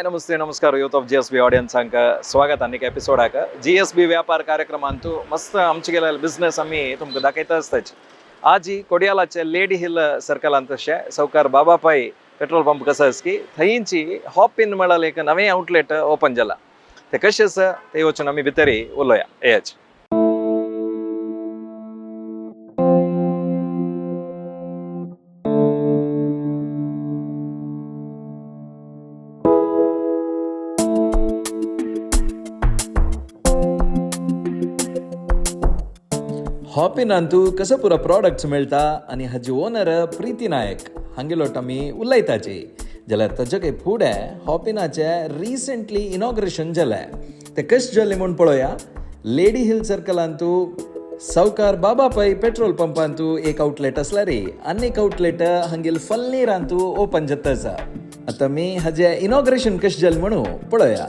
नमस्ते नमस्कार youth of GSB audience हांका स्वागत आनीक एपिसोडाक GSB व्यापार कार्यक्रमांतू मस्त आमचे गेले बिझनेस आमी तुमकां दाखयता आसताच. आज ही कोडियालाचे लेडी हिल सर्कलांत अशें सौकार बाबापाई पेट्रोल पंप कसो आसा की थंयची हॉप इन म्हळ्यार एक नवें आउटलेट ओपन जाला. ते कशें आसा ते वचून आमी भितर उलोवया. येच हॉपिनांतू कसो पुरो प्रॉडक्ट्स मेळटा आनी हाजी ओनर प्रीती नायक हांगेलोट आमी उलयताचे जाल्यार ताचे फुडें हॉपिनाचे रिसेंटली इनॉग्रेशन जालें. ते कशें जालें म्हूण पळोवया. लेडी हिल सर्कलांतू सौकार बाबापाई पेट्रोल पंपांतू एक आउटलेट आसला रे, आनी एक आउटलेट हांगेल फल्लीरांतू ओपन जाता आसा. आतां आमी हाजें इनॉग्रेशन कशें जालें म्हणू पळोवया.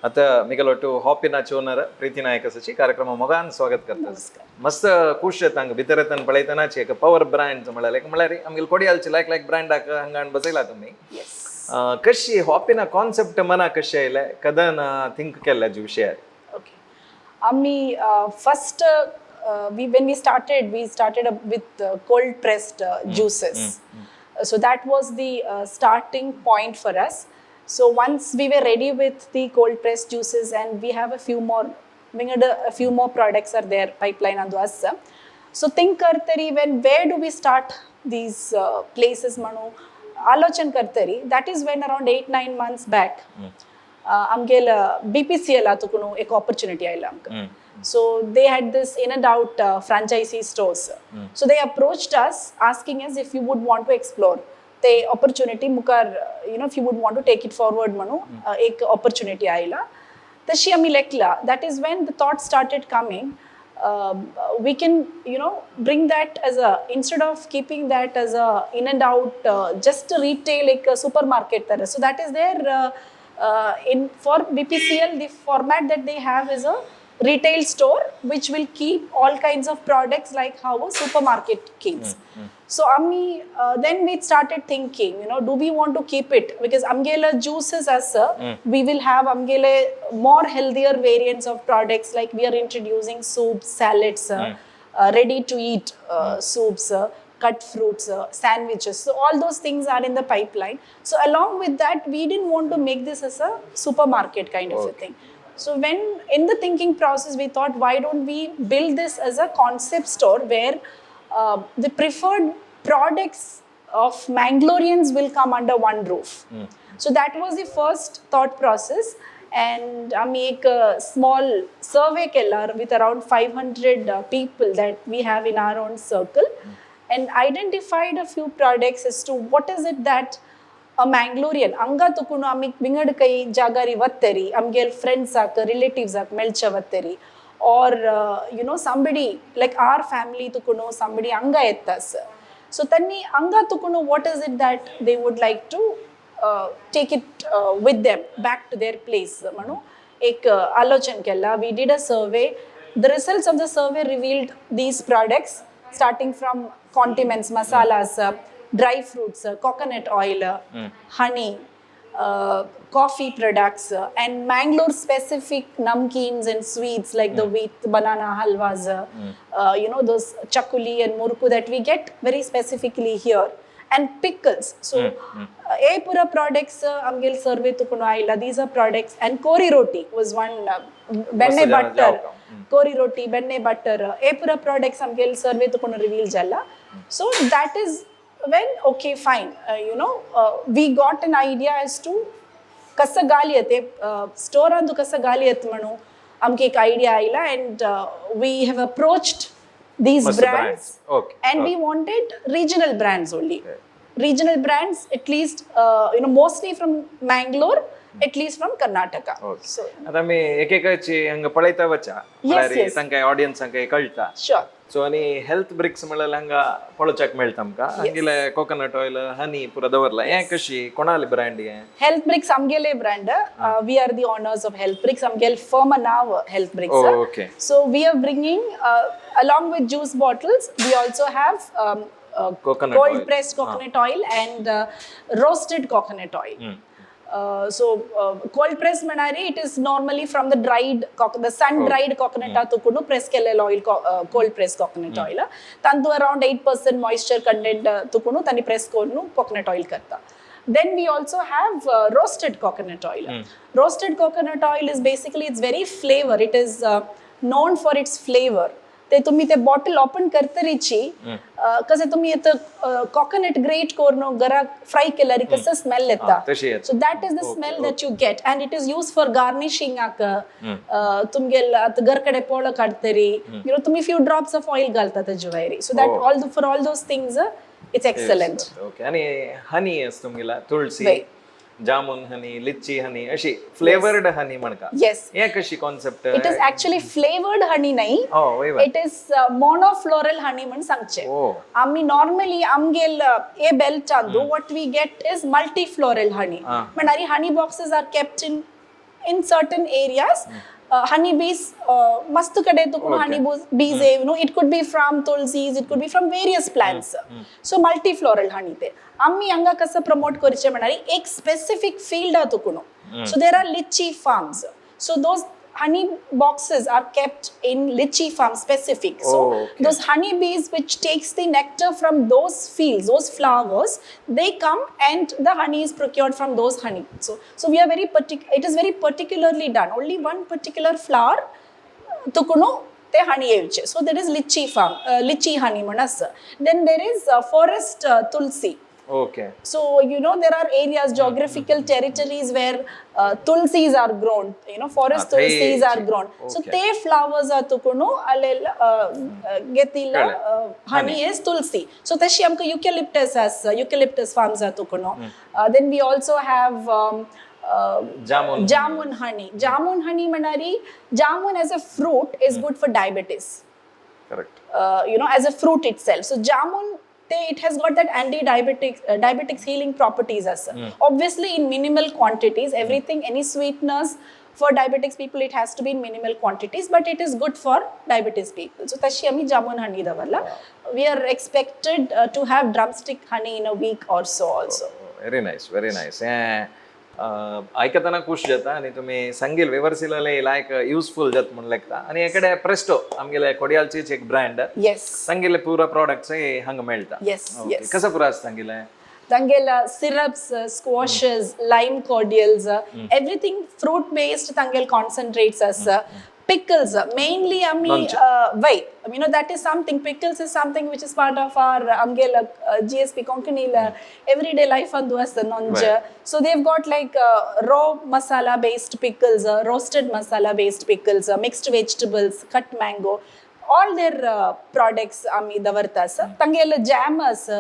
आता मिगलोटू हॉपिनाचे ओनर प्रीती नायक आसाची कार्यक्रम मोगान स्वागत करता. मस्त खुश तांकां भितर येतना पळयतनाच एक पवर ब्रँड म्हळ्यार आमगे कोडियालचे लायक ब्रँडाक हांगा बसयला तुमी. कशी हॉपिना कॉन्सेप्ट मना कशें आयले कदन थिंक केल्ले हाजे विशयार? ओके, आमी first when we started with cold pressed juices. So that was the starting point for us. So once we were ready with the cold pressed juices and we have a few more products are there pipeline andu assa. So think kartari where do we start these places manu alochan kartari. That is when around 8-9 months back amgel BPCL atukunu ek opportunity aila amka. So they had this in and out franchisee stores. So they approached us asking us if you would want to explore the opportunity mukar, if you would want to take it forward manu ek opportunity aila tashi ami lekla. That is when the thought started coming, we can bring that as a, instead of keeping that as a in and out just a retail like a supermarket tarah. So that is there in for BPCL the format that they have is a retail store which will keep all kinds of products like how a supermarket keeps. So then we started thinking, do we want to keep it? Because amgela juices as we will have amgele more healthier variants of products, like we are introducing soups, salads, ready to eat soups, cut fruits, sandwiches. So all those things are in the pipeline. So along with that, we didn't want to make this as a supermarket kind of a thing. So when in the thinking process, we thought, why don't we build this as a concept store where the preferred products of Mangaloreans will come under one roof. So that was the first thought process. And I make a small survey with around 500 people that we have in our own circle and identified a few products as to what is it that a Mangalorean anga tukunu amik bingad kai jagari vatteri amgel friends ak relatives ak melcha vatteri or somebody like our family tukunu somebody anga ettas. So tanni anga tukunu what is it that they would like to take it with them back to their place manu ek alochan kella. We did a survey. The results of the survey revealed these products starting from condiments, masalas, dry fruits, coconut oil, honey, coffee products, and Mangalore specific namkeens and sweets like the wheat banana halwas, those chakuli and murku that we get very specifically here, and pickles. So a pura products amgel survey tukuno aila, these are products. And kori roti was one, benne butter, kori roti benne butter a pura products amgel survey tukuno reveal jalla. So that is when, okay, fine, we got an idea as to kasa gali ate store andu kasa gali atmanu amke ek idea aila, and we have approached these brands. Okay. And we wanted regional brands only. Regional brands, at least mostly from Mangalore, at least from Karnataka. So आता मी एक हंग पळयता वचा yes. तांकां audience हांकां कळटा. Sure. सो आनी health BRICS म्हणल्यार हांगा पळोवच्याक मेळटा आमकां. हांगेले कोकोनट ऑयल हनी पुरो दवरला. हें कशी कोणाली ब्रँड हें? Health Bricks amgele brand. We are the owners of Health Bricks. Amgel firm now Health Bricks. Oh, okay. So we are bringing along with juice bottles, we also have Coconut cold oil. pressed coconut oil and roasted coconut oil. Cold pressed manari, it is normally from the dried the sun dried coconut tukunu press kellel oil, cold pressed coconut oil tandu around 8% moisture content tukunu tani press konu coconut oil karta. Then we also have roasted coconut oil. Roasted coconut oil is basically, it's very flavor, it is known for its flavor. ते तुम्ही ते bottle open करतरीची कसे तुम्ही येतं coconut great करून गरा fry केल्यारी कसं smell येता. So that is the smell that you get, and it is use for garnishing आक तुमगेल आता घरकडे पोळं काढतरी तुम्ही फ्यू ड्रॉप्स ऑफ ऑइल घालता त्याच्या वैरी. So that all for all those things it's excellent. Okay. आणि हनी असं तुमगेला तुळसी, जामुन हनी, लिची हनी अशी फ्लेवर्ड हनी म्हणका. Yes. हे कशी concept? It is actually flavoured honey नाही, इट इज मोनोफ्लोरल हनी म्हणून सांगचे. आम्ही नॉर्मली आमगेल ए बेल्ट चांदू what we get is multifloral honey. म्हणणारी honey boxes are kept in certain areas. honey bees मस्त कडे तुकुन honey bees it could be from tulsis, it could be from various plants. So multifloral honey ते आम्ही हांगा कसं promote करचे म्हणणारी एक specific field हा तुकुनो. So there are lychee farms, so those honey boxes are kept in lychee farm specific. So those honey bees which takes the nectar from those fields, those flowers, they come and the honey is procured from those honey. So we are very it is very particularly done. Only one particular flower tukuno te honey evche. So there is lychee farm, lychee honey manas. Then there is forest tulsi. Okay. So there are areas, geographical territories where tulsis are grown. Forest tulsis are grown. So te flowers are tukuno alel getila honey is tulsi. So tashi amka eucalyptus farms are tukuno. Then we also have jamun honey. Jamun honey manari, jamun as a fruit is good for diabetes. Correct. As a fruit itself. So jamun, it has got that diabetics healing properties as obviously in minimal quantities. Everything, any sweeteners for diabetics people, it has to be in minimal quantities, but it is good for diabetes people. So tashi ami jamun honey davalla. We are expected to have drumstick honey in a week or so also. Very nice, very nice. ऐकताना खुश जाता आणि तुम्ही सांगेल व्यवसायाला लायक useful जात म्हणून लागता. आणि इकडे प्रेस्टो आमगेले कोडियालचीच एक ब्रँड. येस. सांगेले पुरा प्रोडक्ट्स हंग मेळता. Yes yes. कसं पुरा सांगेले? Tangela syrups, squashes, lime cordials, everything fruit based tangel concentrates as pickles, mainly that is something, pickles is something which is part of our amgela GSB Konkanila everyday life andu as nonja. So they've got like raw masala based pickles, roasted masala based pickles, mixed vegetables, cut mango, all their products ami davartas. Tangela jam as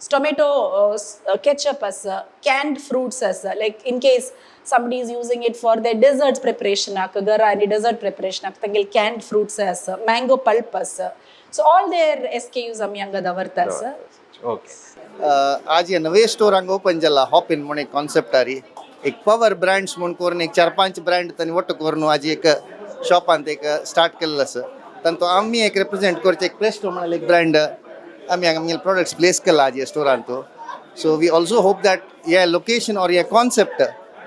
tomato ketchup as canned fruits as like in case somebody is using it for their desserts preparation akagara any dessert preparation tangel canned fruits as mango pulp as. So all their SKUs ami anga davartas. Okay. आज ये नवे store अंग open जला hop in म्हणून एक concept आरी एक power brands म्हणून करून एक 4-5 ब्रँड तनी वट्ट करून आज एक शॉपांत एक स्टार्ट केल्लो आसा. तांतो आम्ही एक रिप्रेझेंट करचे एक प्रेस्टो म्हणून एक ब्रँड आम्ही आमगे प्रोडक्ट्स प्लेस केला आज या स्टोरांत. So we also hope that या लोकेशन और या कॉन्सेप्ट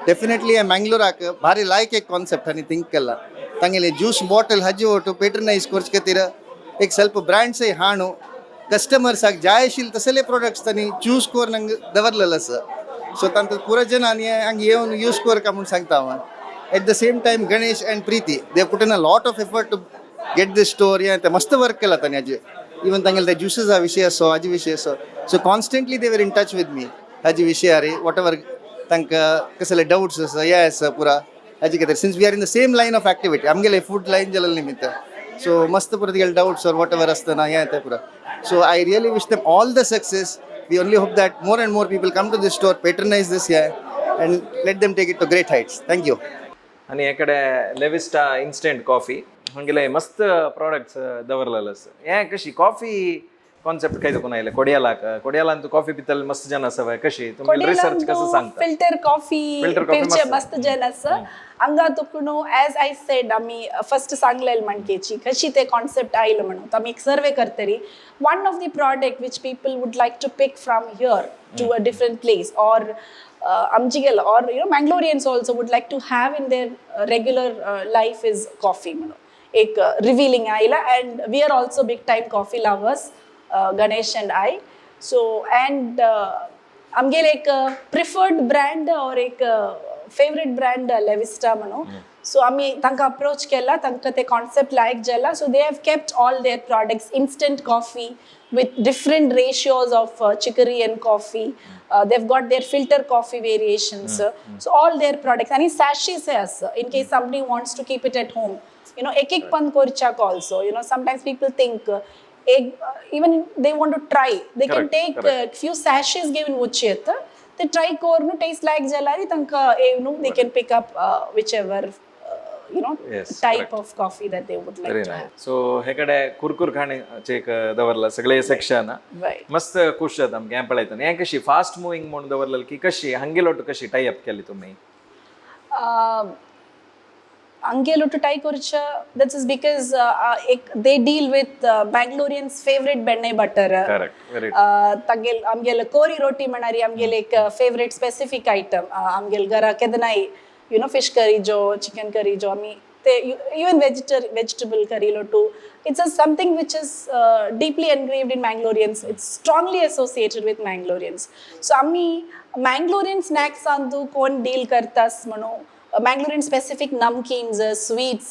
ಡೆಫಿನೆಟ್ಲಿ ಮ್ಯಾಂಗ್ಳೂರಾಕ ಭಾರಿ ಲಾಯ್ಕ್ एक ಕಾನ್ಸೆಪ್ಟ್ आणि थिंक केला तांगेले ज्यूस बॉटल हजे ओटो पेट्रनाइज कोर्च खातीर एक ಸ್ವಲ್ಪ ब्रँड्स हाणू कस्टमर्साक जाय आशिल्ले तसले प्रोडक्ट्स तांणी चूज करून हांगा दवरलेलो आसा सो तांकां पुरो जन आनी हांगा येवन यूज कर काय म्हूण सांगता हांव at the same time Ganesh and Preeti they put in a lot of effort to get this store ते मस्त वर्क केला तांणी हाजे इवन तांगेले ते ज्युसेसा विशय असो हाजे विशय असो so constantly they were in touch with me हाजे विशयार वॉट एवर तांकां कसले डाउट्स आसा हे आसा पुरा हाजे खातीर since we are in the same line of activity आमगेले फूड लायन जालेले निमित्त सो मस्त पुरा तुगेले डाउट्स ऑर वॉट एवर आसतना हे ते पुरा so I really wish them all the success we only hope that more and more people come to this store, patronize this here and let them take it to great heights. Thank you. आणि इकडे लेविस्टा instant coffee हंगेले मस्त products दवरलेले आसा हे कशी coffee concept काय देखून आयले कोडयालान तू coffee पितल मस्त जन आसा कशी तुम्ही रिसर्च कसं सांगता फिल्टर कॉफी पिवचे मस्त जन आसा हांगा तुकणू एज आय सेड आमी फर्स्ट सांगलेले म्हणकेची कशी ते कॉन्सेप्ट आयलो म्हणून आमी एक सर्वे करतरी one of the product which people would like to pick from here to a different place or आमची गेलं or you know Mangaloreans also would like to have in their regular life is coffee म्हणून एक revealing आयला and we are also big time coffee lovers Ganesh and I so and आमगेले एक preferred brand और एक favourite brand लेविस्टा म्हणून सो आम्ही तांकां अप्रोच केला तांकां ते कॉन्सेप्ट लायक जाला so they have kept all their products instant coffee with different ratios of chicory and coffee they've got their filter coffee variations so all their products and sachets hai asa in case somebody wants to keep it at home you know ek pan korchak also you know sometimes people think even they want to try they can take few sachets given vuchet they try kornu taste like jalari tanka you know they can pick up whichever you know type of coffee that they would like to have so हेकडे कुरकुर खाण्याचे एक दवरला सगळे section मस्त खुश जाता आमगे हे पळयता हे कशी फास्ट मुव्हिंग म्हणून दवरलेली की कशी हंगेलोट कशी टाई अप केली तुम्ही Angelotu tie korcha that is because they deal with Mangaloreans favorite benne butter correct very tagel amgel kori roti manari amgel ek favorite specific item amgel gara kedanai you know fish curry jo chicken curry jo ami te even vegetable curry lo too it's something which is deeply engraved in Mangaloreans it's strongly associated with Mangaloreans so ami Mangalorean snacks andu kon deal kartas mano Mangalorean specific namkeens sweets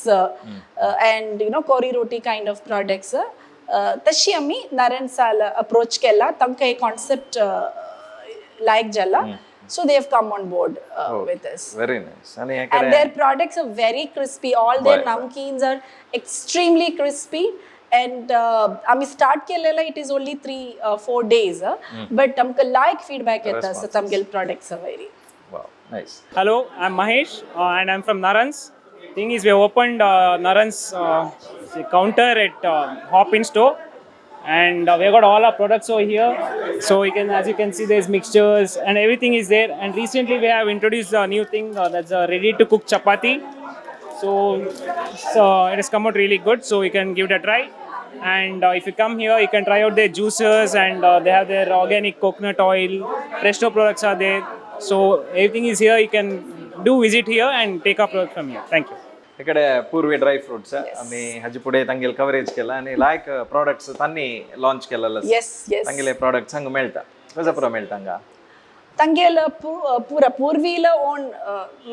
and you know kori roti kind of products तशी आम्ही नारायण साल approach केला तांकां एक concept like जाला so they have come on board with us very nice and their products are very crispy all their namkeens are extremely crispy and आम्ही start केलेला it is only 3-4 days but आमकां like feedback येता so तांगेल products are very wow nice hello I'm Mahesh and I'm from Narans thing is we have opened Narans counter at Hop in store and we have got all our products over here so you can as you can see there's mixtures and everything is there and recently we have introduced a new thing that's a ready to cook chapati so it has come out really good so you can give it a try and if you come here you can try out their juices and they have their organic coconut oil Presto products are there so everything is here you can do visit here and take a product from here thank you इकडे पूर्वी dry fruits आम्ही हाजी पुढे तांगेल coverage केला आणि like products तांनी launch केलेलं yes तांगेले products हांगा मेळटा कसं पुरो मेळटा हांगा तांगेल पुरा पूर्वीला ओन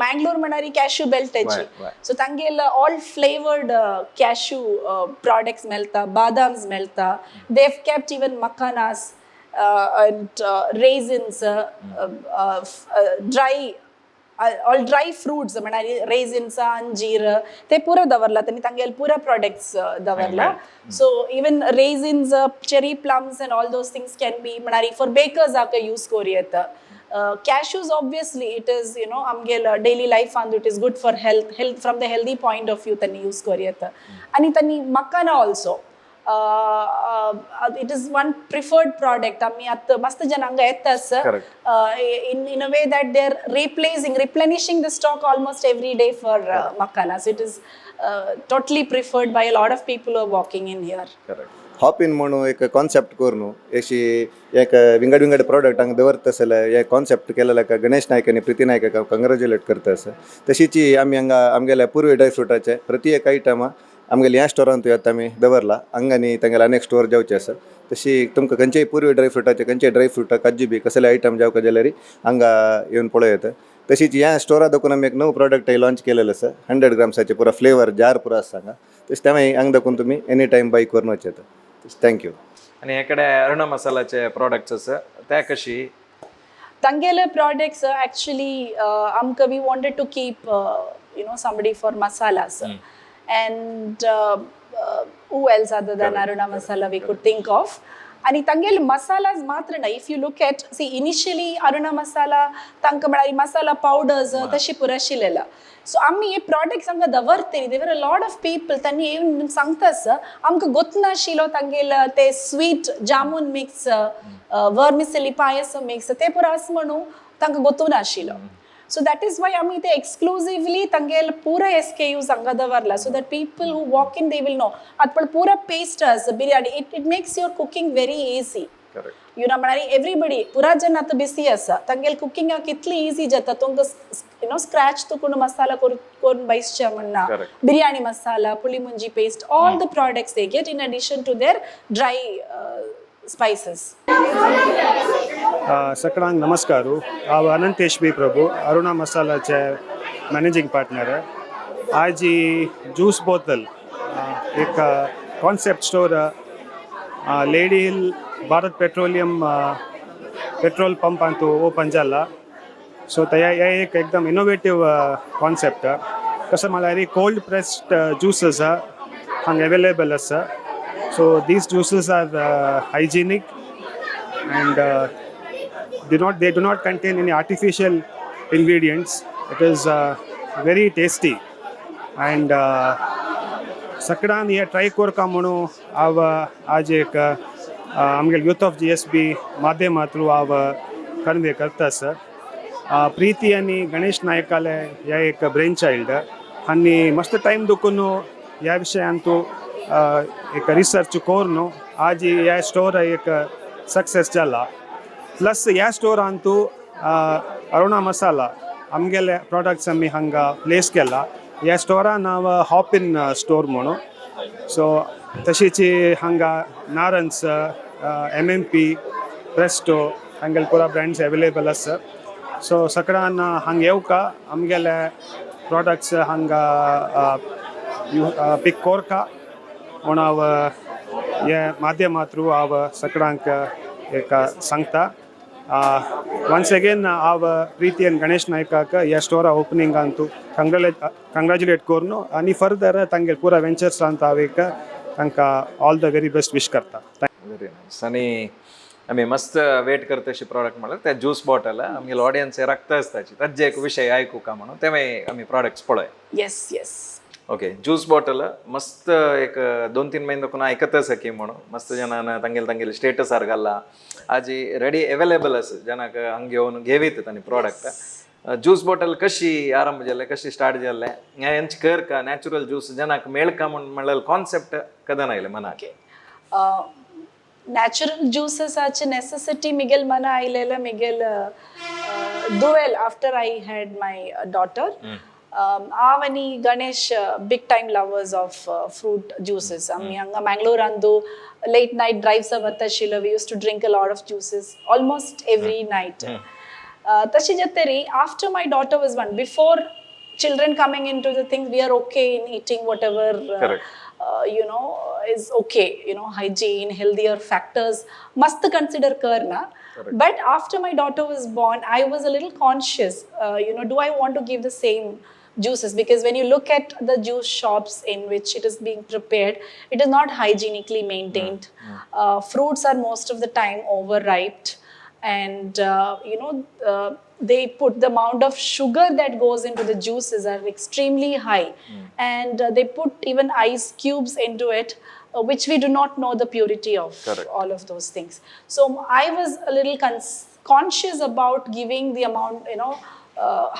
Mangalore म्हणणारी कॅश्यू बेल्ट आहे सो तांगेल ऑल फ्लेवर्ड कॅश्यू प्रोडक्ट्स मेळता बादाम्स मेळता they have kept even makhanas and raisins all dry fruits म्हणणारी raisins अंजीर ते पुरा दवरला त्यांनी तांगेल पुरा प्रोडक्ट्स दवरला so even raisins cherry plums and all those things can be म्हणणारी for bakers आका यूज करू येता cashews obviously it is you know amgel daily life and it is good for health from the healthy point of view tani use koriyata ani tani makana also it is one preferred product ami at mast jananga ettas in a way that they are replenishing the stock almost every day for makana so it is totally preferred by a lot of people who are walking in here correct hop in म्हणून एक concept करून अशी एक विंगड विंगड product हांगा दवरता आसले हे कॉन्सेप्ट केलेला का गणेश नायक आनी प्रिती नायक कंग्रेच्युलेट करता आसा तशीची आमी हांगा आमगेल्या पूर्वी ड्रायफ्रुटाचे प्रति एक आयटम आमगेल्या ह्या स्टोरांत येता आमी दवरला हांगानी तांगेले अनेक स्टोर जावचे आसा तशी तुमकां खंयचेय पूर्वी ड्रायफ्रुटाचे खंयचेय ड्रायफ्रुटा काजू बी कसले आयटम जावका जाल्यार हांगा येवन पळय येता तशीच ह्या स्टोरा देखून आमी एक नवो प्रोडक्ट लॉन्च केलेलो आसा 100 ग्राम्साचे पुरा फ्लेवर जार पुरा आसा हांगा तशें त्यामुळे हांगा देखून तुमी एनी टायम बाय करून वच येता थँक्यू आणि हेकडे अरुणा मसालाचे प्रोडक्ट्स आसा ते कशी Tangele products actually amka we wanted to keep somebody for masalas and who else other than Aruna masala we could think of. आणि तांगेल मसालाज मात्र नाही if you look at see initially Aruna masala तांकां म्हळ्यार मसाला पावडर्स तशी पुरो आशिल्लेला सो आमी हे प्रॉडक्ट्स हांगा दवरतली देवर अ लॉट ऑफ पीपल तांणी येवन सांगता आमकां गोतनाशिल्लो तांगेल ते sweet jamun mix vermicelli payasam mix ते पुरो आस म्हणून तांकां गोतून आशिल्लो so that is why आमी ते exclusively तांगेल पुरा SKUs हांगा दवरला so that people who walk in they will know आतां पुरा पेस्ट आसा biryani it makes your cooking very easy correct you know म्हळ्यार everybody पुरा जन आतां बिसी आसा तांगेल कुकिंग कितली इजी जाता तुमकां स्क्रॅच तुकून मसाला करून बायसचे म्हणना बिरयानी मसाला पुली मुंजी paste all the products they get in addition to their dry spices. सगळ्यांक नमस्कारू हांव अनंतेश बी प्रभू अरुणा मसालाचे मॅनेजिंग पार्टनर आज ही ज्यूस बोतल एक कॉन्सेप्ट स्टोर लेडी हिल Bharat petroleum petrol pump Antu open जाला सो हे एक एकदम इनोवेटिव कॉन्सेप्ट कसं म्हळ्यार कोल्ड प्रेस्ड ज्यूसेस हांगा अवेलेबल आसा so these juices are hygienic and they do not contain any artificial ingredients. It is very tasty and सगळ्यांनी हे try करता म्हणून हांव आज एक आमगे यूथ ऑफ GSB माध्यमांतून हांव कन्वे करता आसा प्रीती आनी गणेश नायकाले हे एक ब्रेन चाइल्ड आनी मस्त टायम दुखून ह्या विशयांतू एक रिसर्च करून आज ह्या स्टोर एक सक्सेस जाला प्लस ह्या स्टोरांतू अरुणा मसाला आमगेले प्रोडक्ट्स आमी हांगा प्लेस केला ह्या स्टोरान नांव हॉप इन स्टोर म्हणून सो तशीच हांगा नारन्स MMP प्रेस्टो हांगेले पुरा ब्रँड्स अवेलेबल आसा सो सगळ्यांना हांगा येवका आमगेले प्रोडक्ट्स हांगा पिक कोरका म्हणून हांव हे माध्यमा थ्रू हांव सगळ्यांक एक सांगता वन्स अगेन हांव प्रीती आनी गणेश नायकाक ह्या स्टोरा ओपनिंगांतू कंग्रॅच्युलेट करून आनी फर्दर तांगे पुरा वेंचर्सांत हांव एक तांकां all the very best wish करता व्हेरी नायस आनी आमी मस्त वेट करता अशी प्रॉडक्ट म्हळ्यार ते ज्यूस बॉटल आमगेले ऑडियन्स राखता आसताची ताजे एक विशय आयकूं का म्हणून ते आमी प्रॉडक्ट्स पळय yes ओके ज्यूस बॉटल मस्त एक 2-3 महिने देखून आयकता सकी म्हणून मस्त जनान तांगेले स्टेटसार घाला आज रेडी अवेलेबल आसा जनाक हांगा घेवन घेवीत तांणी प्रॉडक्ट ज्यूस बॉटल कशी आरंभ जाले कशी स्टार्ट जाले हेंच कर का नॅचरल ज्यूस जनाक मेळका म्हणल्यार कॉन्सेप्ट कदन आयले मनाक natural juices such a necessity miguel mana ailela miguel duel after I had my daughter avani Ganesh big time lovers of fruit juices ami anga Mangalore andu late night drives avatashila we used to drink a lot of juices almost every night tashi jatteri after my daughter was born before children coming into the thing we are okay in eating whatever is okay hygiene healthier factors must consider karna but after my daughter was born I was a little conscious do I want to give the same juices because when you look at the juice shops in which it is being prepared it is not hygienically maintained fruits are most of the time overripe and they put the amount of sugar that goes into the juices are extremely high and they put even ice cubes into it which we do not know the purity of all of those things so I was a little conscious about giving the amount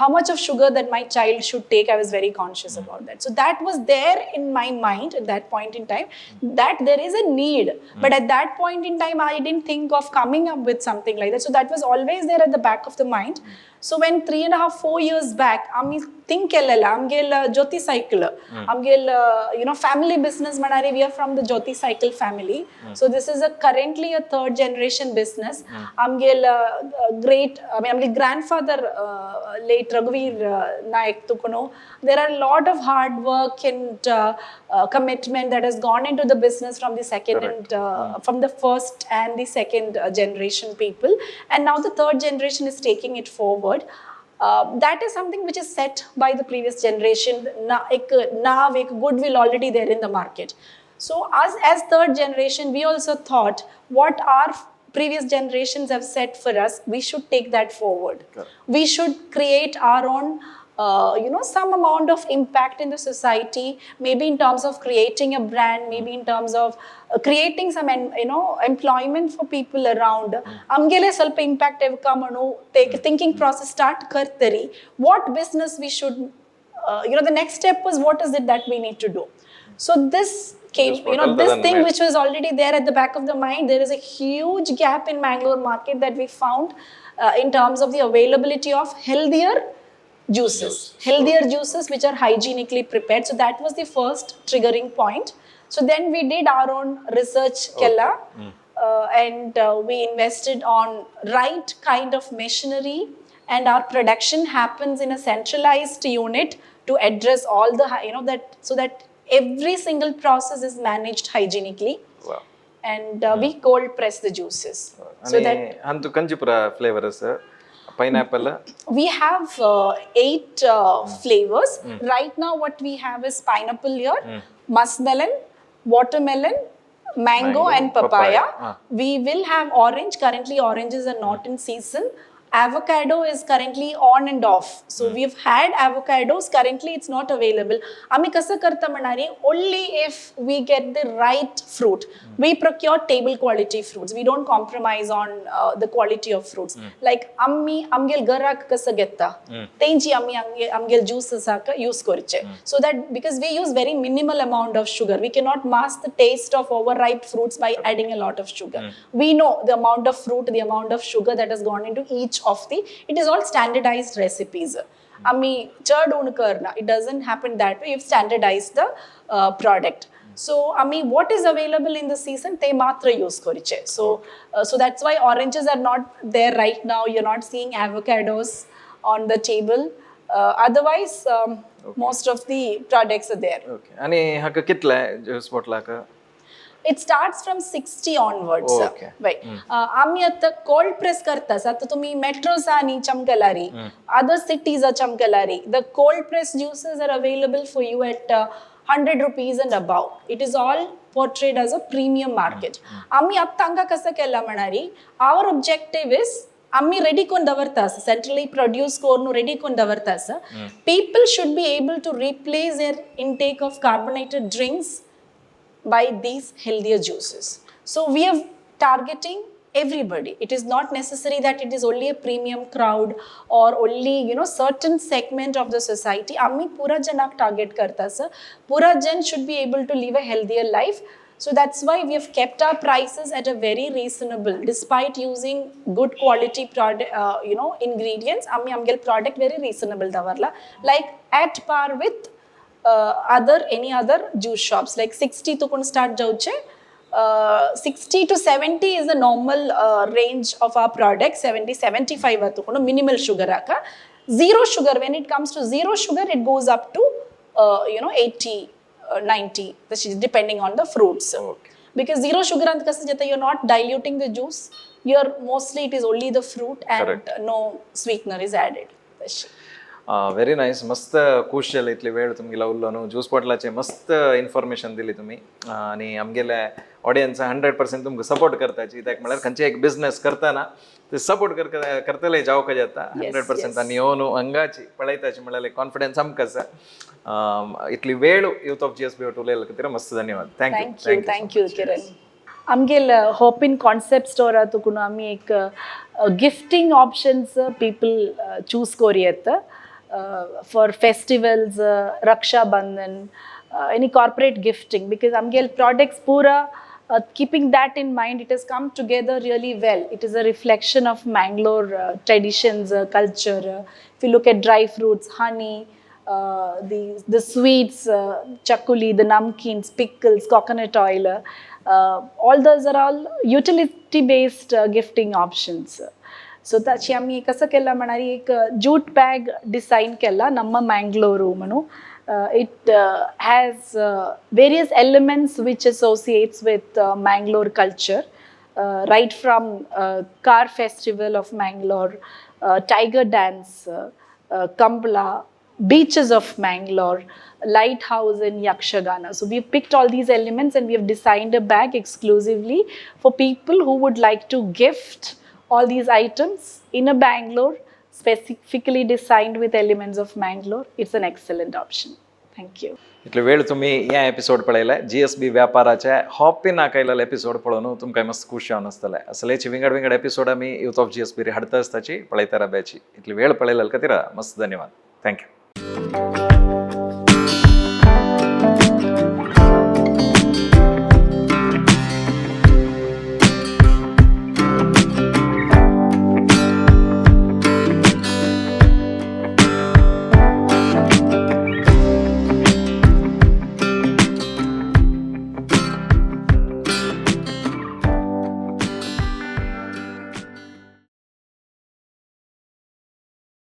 how much of sugar that my child should take. I was very conscious about that. So that was there in my mind at that point in time, that there is a need. But at that point in time, I didn't think of coming up with something like that. So that was always there at the back of the mind. So when 3.5-4 years back, I think amgel Jyoti cycle, amgel family business manare. We are from the Jyoti cycle family. So this is currently a third generation business. Amgel great, amgel grandfather late Raghuveer Nayak tukono. There are a lot of hard work and commitment that has gone into the business from the second and from the first and the second generation people, and now the third generation is taking it forward. That is something which is set by the previous generation. Now a goodwill already there in the market. So us as third generation, we also thought what our previous generations have set for us, we should take that forward. We should create our own some amount of impact in the society, maybe in terms of creating a brand, maybe in terms of creating some employment for people around. Amgele ಸ್ವಲ್ಪ impact take thinking process start kartari. What business we should the next step was what is it that we need to do. So this came, this thing which was already there at the back of the mind. There is a huge gap in Mangalore market that we found in terms of the availability of healthier juices which are hygienically prepared. So that was the first triggering point. So then we did our own research kella, and we invested on right kind of machinery, and our production happens in a centralized unit to address all the so that every single process is managed hygienically. Wow. And we cold press the juices. So that antu kanjipura flavors, pineapple. We have 8 flavors. Right now what we have is pineapple here, muskmelon, watermelon, mango and papaya. We will have orange. Currently oranges are not in season. Avocado is currently on and off. So we've had avocados. Currently it's not available. Ami kasa karta manari, only if we get the right fruit. We procure table quality fruits. We don't compromise on the quality of fruits. Like amgel garak kasa getta. Tenji amgel juice saka use koriche. So that because we use very minimal amount of sugar, we cannot mask the taste of overripe fruits by adding a lot of sugar. We know the amount of fruit, the amount of sugar that has gone into each of the, it is all standardized recipes. Chad karna, it doesn't happen that way. You've standardized the product. So what is available in the season, they matra use koriche. So that's why oranges are not there right now. You're not seeing avocados on the table. Otherwise most of the products are there. Okay. Ani haka kitle juice bottle ka? It starts from 60 onwards. Okay. Right. आम्ही आता cold press करता सा, तो तुम्ही metros आणि चमकलारी, other cities are चमकलारी. The cold press juices are available for you at 100 rupees and above. It is all portrayed as a premium market. आम्ही आता अंगा कसा केला म्हणारी? Our objective is आम्ही ready कोण दवरतास, centrally produced कोण ready कोण दवरतास. People should be able to replace their intake of carbonated drinks by these healthier juices. So we are targeting everybody. It is not necessary that it is only a premium crowd or only certain segment of the society. Ammi pura janak target karta sir. Pura jan should be able to live a healthier life. So that's why we have kept our prices at a very reasonable, despite using good quality product, ingredients. Ammi amgel product very reasonable davarla, like at par with any other juice shops. Like 60 to kun start jauche. 60 to 70 is the normal range of our product. 70-75 atu minimal sugar aka. Zero sugar, when it comes to zero sugar, it goes up to 80-90, which is depending on the fruits. Okay. Because zero sugar ant kasa jata, you're not diluting the juice. You're mostly it is only the fruit and Correct. No sweetener is added. Very nice. मस्त खुश जाले इतले वेळ तुमगेला उरलो न्हू. Juice बॉटलाचे मस्त information दिली तुम्ही, आणि आमगेल्या ऑडियन्स 100% तुमकां सपोर्ट करताची. कित्याक म्हळ्यार खंयचे एक बिझनेस करतना ते सपोर्ट करतले जावं जाता 100%. आनी हो न्हू अंगाची पळयताची म्हळ्यार कॉन्फिडन्स आमकां आसा. इतली वेळ यूथ ऑफ GSB उलयल्या खातीर मस्त धन्यवाद. Thank you. Thank you, Kiran. आमगेल hopping concept store तुकून आमी एक गिफ्टिंग ऑप्शन्स पीपल चूज कोरी येता for festivals, Rakshabandhan, any corporate gifting, because amgel products pura keeping that in mind, it has come together really well. It is a reflection of Mangalore traditions, culture. If you look at dry fruits, honey, the sweets, chakuli, the namkeens, pickles, coconut oil, all those are all utility based gifting options. सो ताची आमी कसं केला म्हणारी एक jute bag design केला नम्मा मँगलोरू म्हणून. It has various elements which associates with Mangalore culture, right from car festival of Mangalore, tiger dance, Kambla, beaches of Mangalore, lighthouse and Yakshagana. So we've picked all these elements and we have designed a bag exclusively for people who would like to gift all these items in a Bangalore, specifically designed with elements of Mangalore. It's an excellent option. Thank you. इतले वेळ तुम्ही या episode पळयले GSB व्यापाराचे hopping आकयलेले episode पळोवन तुमकां मस्त खुशी आसतले. असलेची विंगड विंगड एपिसोड आमी यूथ ऑफ GSB हाडटा आसताची पळयता रावची. इतले वेळ पळयलेले खातीर मस्त धन्यवाद. थँक्यू.